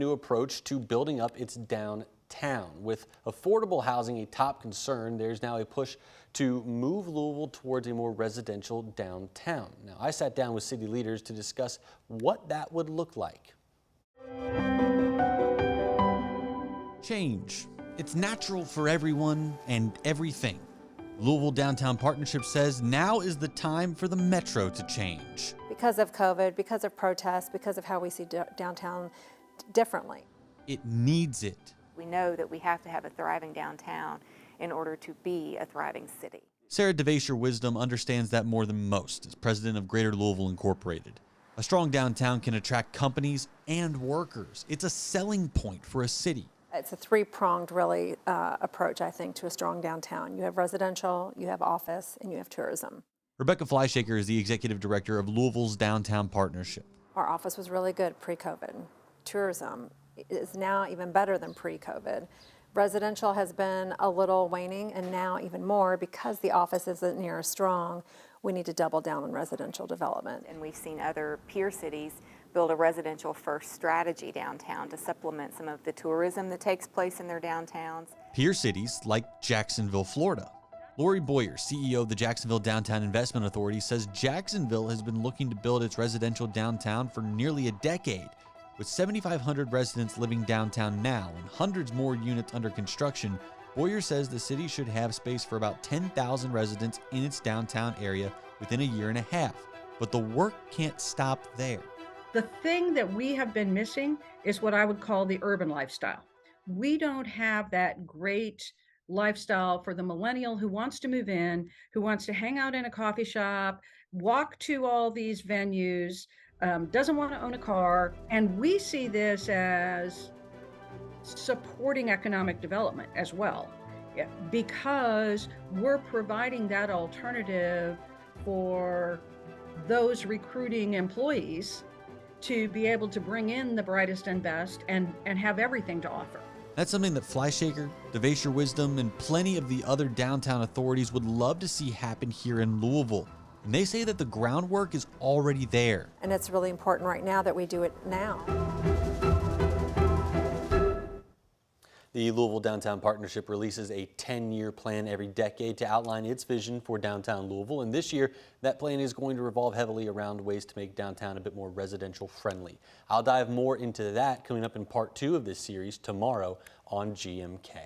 New approach to building up its downtown. With affordable housing a top concern, there's now a push to move Louisville towards a more residential downtown. Now, I sat down with city leaders to discuss what that would look like. Change. It's natural for everyone and everything. Louisville Downtown Partnership says now is the time for the metro to change. Because of COVID, because of protests, because of how we see downtown differently. It needs it. We know that we have to have a thriving downtown in order to be a thriving city. Sarah Wisdom understands that more than most as president of Greater Louisville Incorporated. A strong downtown can attract companies and workers. It's a selling point for a city. It's a three-pronged, really, approach, I think, to a strong downtown. You have residential, you have office, and you have tourism. Rebecca Fleischaker is the executive director of Louisville's Downtown Partnership. Our office was really good pre-COVID. Tourism is now even better than pre-COVID. Residential has been a little waning, and now even more because the office isn't near as strong. We need to double down on residential development. And we've seen other peer cities build a residential first strategy downtown to supplement some of the tourism that takes place in their downtowns. Peer cities like Jacksonville, Florida. Lori Boyer, CEO of the Jacksonville Downtown Investment Authority, says Jacksonville has been looking to build its residential downtown for nearly a decade. With 7,500 residents living downtown now and hundreds more units under construction, Boyer says the city should have space for about 10,000 residents in its downtown area within a year and a half. But the work can't stop there. The thing that we have been missing is what I would call the urban lifestyle. We don't have that great lifestyle for the millennial who wants to move in, who wants to hang out in a coffee shop, walk to all these venues, doesn't want to own a car. And we see this as supporting economic development as well, because we're providing that alternative for those recruiting employees to be able to bring in the brightest and best and have everything to offer. That's something that Fleischaker, Wisdom, and plenty of the other downtown authorities would love to see happen here in Louisville. And they say that the groundwork is already there. And it's really important right now that we do it now. The Louisville Downtown Partnership releases a 10-year plan every decade to outline its vision for downtown Louisville. And this year, that plan is going to revolve heavily around ways to make downtown a bit more residential friendly. I'll dive more into that coming up in part 2 of this series tomorrow on GMK.